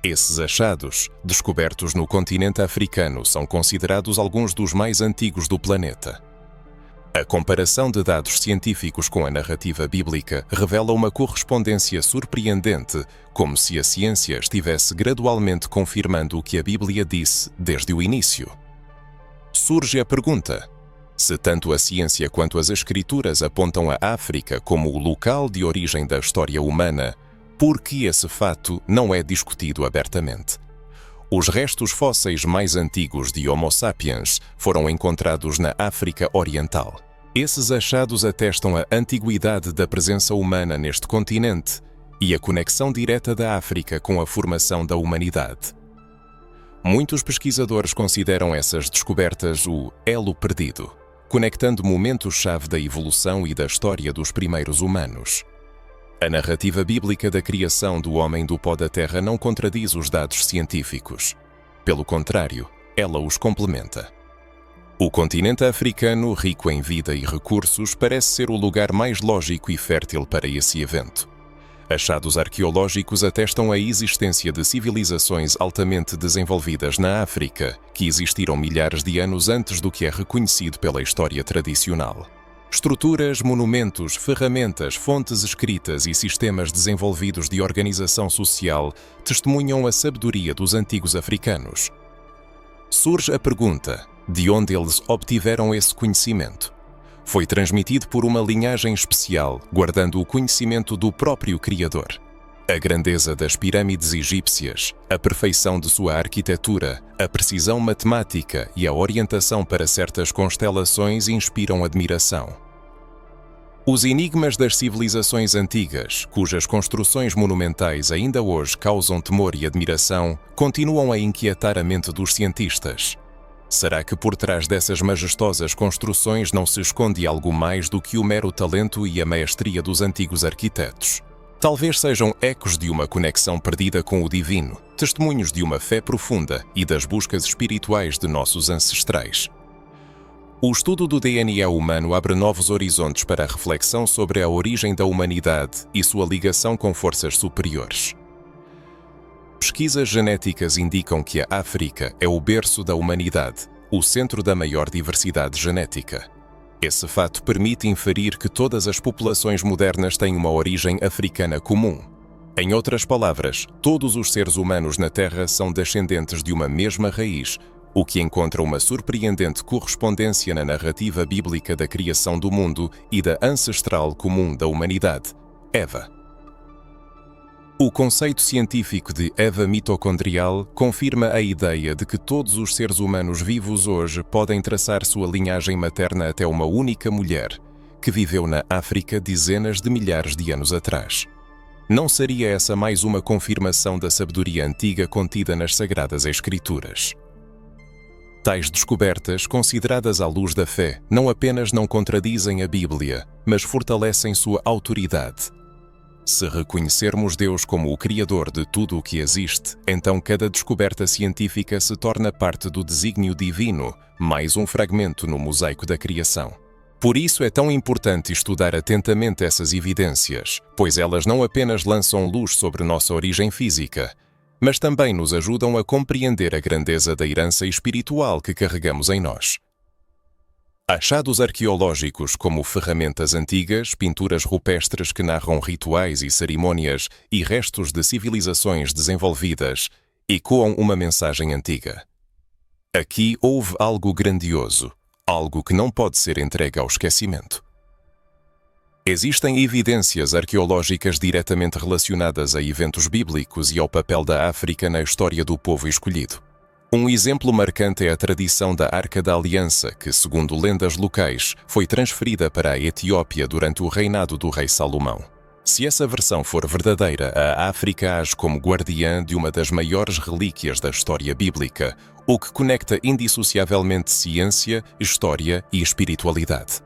Speaker 1: Esses achados, descobertos no continente africano, são considerados alguns dos mais antigos do planeta. A comparação de dados científicos com a narrativa bíblica revela uma correspondência surpreendente, como se a ciência estivesse gradualmente confirmando o que a Bíblia disse desde o início. Surge a pergunta: se tanto a ciência quanto as Escrituras apontam a África como o local de origem da história humana, por que esse fato não é discutido abertamente? Os restos fósseis mais antigos de Homo sapiens foram encontrados na África Oriental. Esses achados atestam a antiguidade da presença humana neste continente e a conexão direta da África com a formação da humanidade. Muitos pesquisadores consideram essas descobertas o elo perdido, conectando momentos-chave da evolução e da história dos primeiros humanos. A narrativa bíblica da criação do homem do pó da terra não contradiz os dados científicos. Pelo contrário, ela os complementa. O continente africano, rico em vida e recursos, parece ser o lugar mais lógico e fértil para esse evento. Achados arqueológicos atestam a existência de civilizações altamente desenvolvidas na África, que existiram milhares de anos antes do que é reconhecido pela história tradicional. Estruturas, monumentos, ferramentas, fontes escritas e sistemas desenvolvidos de organização social testemunham a sabedoria dos antigos africanos. Surge a pergunta: de onde eles obtiveram esse conhecimento? Foi transmitido por uma linhagem especial, guardando o conhecimento do próprio Criador. A grandeza das pirâmides egípcias, a perfeição de sua arquitetura, a precisão matemática e a orientação para certas constelações inspiram admiração. Os enigmas das civilizações antigas, cujas construções monumentais ainda hoje causam temor e admiração, continuam a inquietar a mente dos cientistas. Será que por trás dessas majestosas construções não se esconde algo mais do que o mero talento e a maestria dos antigos arquitetos? Talvez sejam ecos de uma conexão perdida com o divino, testemunhos de uma fé profunda e das buscas espirituais de nossos ancestrais. O estudo do DNA humano abre novos horizontes para a reflexão sobre a origem da humanidade e sua ligação com forças superiores. Pesquisas genéticas indicam que a África é o berço da humanidade, o centro da maior diversidade genética. Esse fato permite inferir que todas as populações modernas têm uma origem africana comum. Em outras palavras, todos os seres humanos na Terra são descendentes de uma mesma raiz, o que encontra uma surpreendente correspondência na narrativa bíblica da criação do mundo e da ancestral comum da humanidade, Eva. O conceito científico de Eva mitocondrial confirma a ideia de que todos os seres humanos vivos hoje podem traçar sua linhagem materna até uma única mulher, que viveu na África dezenas de milhares de anos atrás. Não seria essa mais uma confirmação da sabedoria antiga contida nas Sagradas Escrituras? Tais descobertas, consideradas à luz da fé, não apenas não contradizem a Bíblia, mas fortalecem sua autoridade. Se reconhecermos Deus como o Criador de tudo o que existe, então cada descoberta científica se torna parte do desígnio divino, mais um fragmento no mosaico da criação. Por isso é tão importante estudar atentamente essas evidências, pois elas não apenas lançam luz sobre nossa origem física, mas também nos ajudam a compreender a grandeza da herança espiritual que carregamos em nós. Achados arqueológicos como ferramentas antigas, pinturas rupestres que narram rituais e cerimônias e restos de civilizações desenvolvidas ecoam uma mensagem antiga. Aqui houve algo grandioso, algo que não pode ser entregue ao esquecimento. Existem evidências arqueológicas diretamente relacionadas a eventos bíblicos e ao papel da África na história do povo escolhido. Um exemplo marcante é a tradição da Arca da Aliança, que, segundo lendas locais, foi transferida para a Etiópia durante o reinado do rei Salomão. Se essa versão for verdadeira, a África age como guardiã de uma das maiores relíquias da história bíblica, o que conecta indissociavelmente ciência, história e espiritualidade.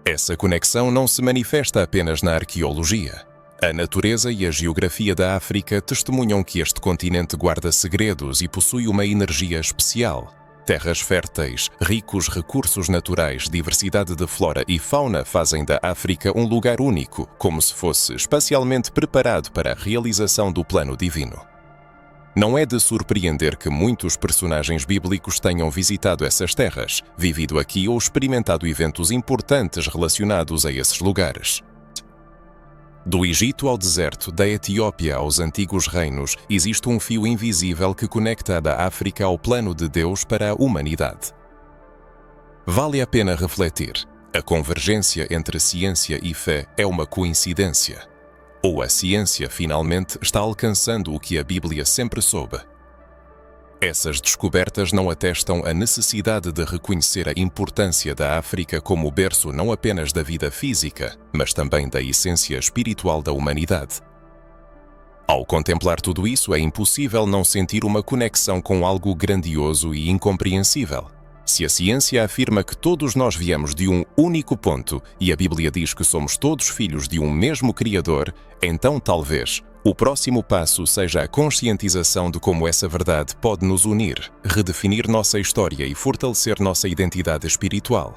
Speaker 1: Essa conexão não se manifesta apenas na arqueologia. A natureza e a geografia da África testemunham que este continente guarda segredos e possui uma energia especial. Terras férteis, ricos recursos naturais, diversidade de flora e fauna fazem da África um lugar único, como se fosse espacialmente preparado para a realização do plano divino. Não é de surpreender que muitos personagens bíblicos tenham visitado essas terras, vivido aqui ou experimentado eventos importantes relacionados a esses lugares. Do Egito ao deserto, da Etiópia aos antigos reinos, existe um fio invisível que conecta a África ao plano de Deus para a humanidade. Vale a pena refletir. A convergência entre ciência e fé é uma coincidência. Ou a ciência finalmente está alcançando o que a Bíblia sempre soube. Essas descobertas não atestam a necessidade de reconhecer a importância da África como berço não apenas da vida física, mas também da essência espiritual da humanidade. Ao contemplar tudo isso, é impossível não sentir uma conexão com algo grandioso e incompreensível. Se a ciência afirma que todos nós viemos de um único ponto e a Bíblia diz que somos todos filhos de um mesmo Criador, então talvez o próximo passo seja a conscientização de como essa verdade pode nos unir, redefinir nossa história e fortalecer nossa identidade espiritual.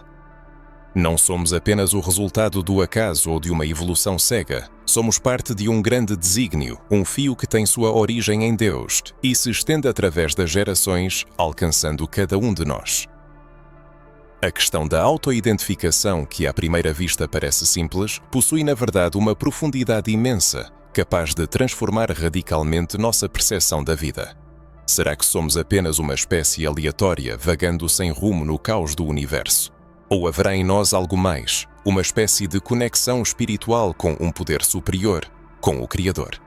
Speaker 1: Não somos apenas o resultado do acaso ou de uma evolução cega. Somos parte de um grande desígnio, um fio que tem sua origem em Deus e se estende através das gerações, alcançando cada um de nós. A questão da autoidentificação, que à primeira vista parece simples, possui na verdade uma profundidade imensa, capaz de transformar radicalmente nossa percepção da vida. Será que somos apenas uma espécie aleatória, vagando sem rumo no caos do universo? Ou haverá em nós algo mais, uma espécie de conexão espiritual com um poder superior, com o Criador?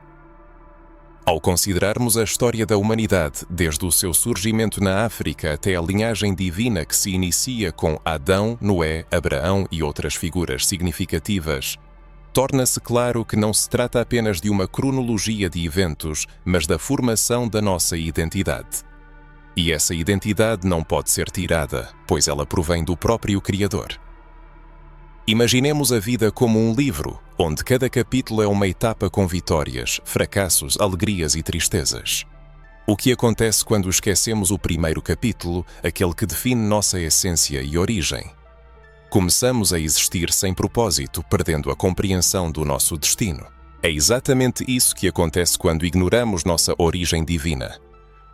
Speaker 1: Ao considerarmos a história da humanidade, desde o seu surgimento na África até a linhagem divina que se inicia com Adão, Noé, Abraão e outras figuras significativas, torna-se claro que não se trata apenas de uma cronologia de eventos, mas da formação da nossa identidade. E essa identidade não pode ser tirada, pois ela provém do próprio Criador. Imaginemos a vida como um livro, onde cada capítulo é uma etapa com vitórias, fracassos, alegrias e tristezas. O que acontece quando esquecemos o primeiro capítulo, aquele que define nossa essência e origem? Começamos a existir sem propósito, perdendo a compreensão do nosso destino. É exatamente isso que acontece quando ignoramos nossa origem divina.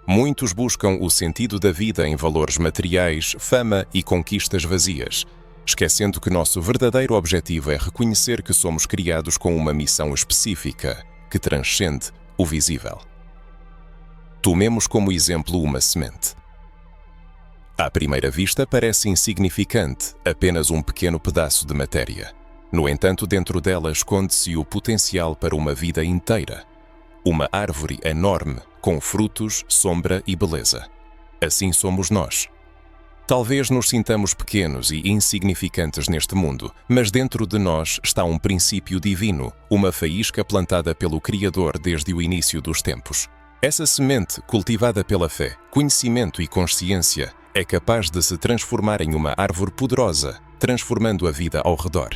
Speaker 1: Muitos buscam o sentido da vida em valores materiais, fama e conquistas vazias, esquecendo que nosso verdadeiro objetivo é reconhecer que somos criados com uma missão específica, que transcende o visível. Tomemos como exemplo uma semente. À primeira vista parece insignificante, apenas um pequeno pedaço de matéria. No entanto, dentro dela esconde-se o potencial para uma vida inteira. Uma árvore enorme, com frutos, sombra e beleza. Assim somos nós. Talvez nos sintamos pequenos e insignificantes neste mundo, mas dentro de nós está um princípio divino, uma faísca plantada pelo Criador desde o início dos tempos. Essa semente, cultivada pela fé, conhecimento e consciência, é capaz de se transformar em uma árvore poderosa, transformando a vida ao redor.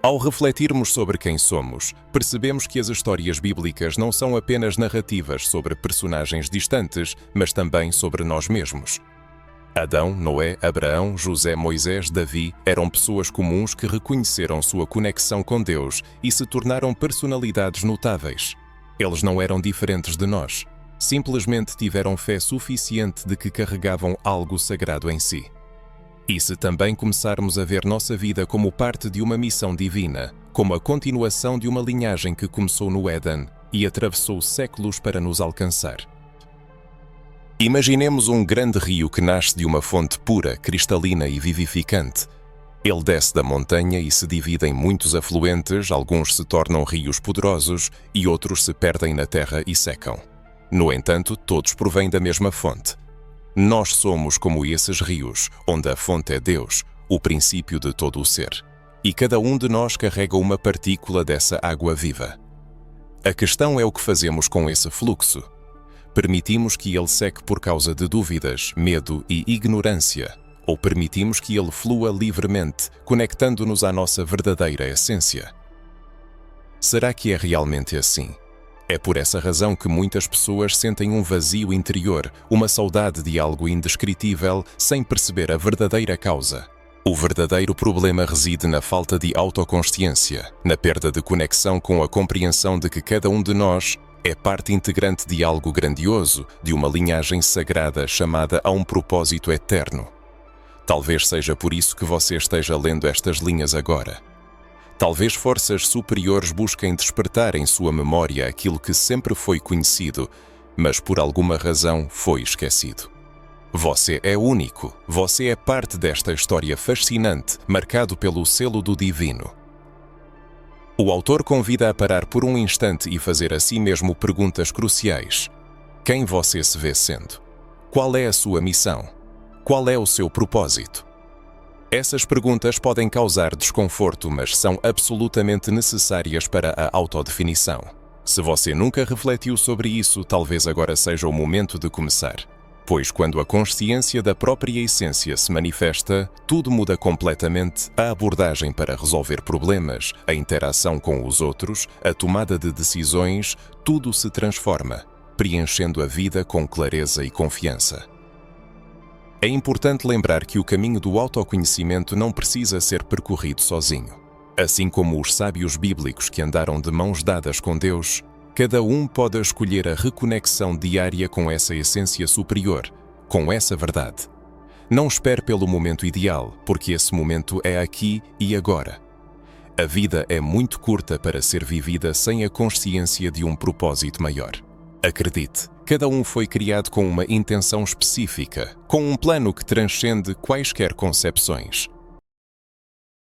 Speaker 1: Ao refletirmos sobre quem somos, percebemos que as histórias bíblicas não são apenas narrativas sobre personagens distantes, mas também sobre nós mesmos. Adão, Noé, Abraão, José, Moisés, Davi eram pessoas comuns que reconheceram sua conexão com Deus e se tornaram personalidades notáveis. Eles não eram diferentes de nós. Simplesmente tiveram fé suficiente de que carregavam algo sagrado em si. E se também começarmos a ver nossa vida como parte de uma missão divina, como a continuação de uma linhagem que começou no Éden e atravessou séculos para nos alcançar. Imaginemos um grande rio que nasce de uma fonte pura, cristalina e vivificante. Ele desce da montanha e se divide em muitos afluentes, alguns se tornam rios poderosos e outros se perdem na terra e secam. No entanto, todos provêm da mesma fonte. Nós somos como esses rios, onde a fonte é Deus, o princípio de todo o ser. E cada um de nós carrega uma partícula dessa água viva. A questão é o que fazemos com esse fluxo. Permitimos que ele seque por causa de dúvidas, medo e ignorância, ou permitimos que ele flua livremente, conectando-nos à nossa verdadeira essência? Será que é realmente assim? É por essa razão que muitas pessoas sentem um vazio interior, uma saudade de algo indescritível, sem perceber a verdadeira causa. O verdadeiro problema reside na falta de autoconsciência, na perda de conexão com a compreensão de que cada um de nós é parte integrante de algo grandioso, de uma linhagem sagrada chamada a um propósito eterno. Talvez seja por isso que você esteja lendo estas linhas agora. Talvez forças superiores busquem despertar em sua memória aquilo que sempre foi conhecido, mas por alguma razão foi esquecido. Você é único, você é parte desta história fascinante, marcado pelo selo do divino. O autor convida a parar por um instante e fazer a si mesmo perguntas cruciais. Quem você se vê sendo? Qual é a sua missão? Qual é o seu propósito? Essas perguntas podem causar desconforto, mas são absolutamente necessárias para a autodefinição. Se você nunca refletiu sobre isso, talvez agora seja o momento de começar. Pois quando a consciência da própria essência se manifesta, tudo muda completamente. A abordagem para resolver problemas, a interação com os outros, a tomada de decisões, tudo se transforma, preenchendo a vida com clareza e confiança. É importante lembrar que o caminho do autoconhecimento não precisa ser percorrido sozinho. Assim como os sábios bíblicos que andaram de mãos dadas com Deus, cada um pode escolher a reconexão diária com essa essência superior, com essa verdade. Não espere pelo momento ideal, porque esse momento é aqui e agora. A vida é muito curta para ser vivida sem a consciência de um propósito maior. Acredite, cada um foi criado com uma intenção específica, com um plano que transcende quaisquer concepções.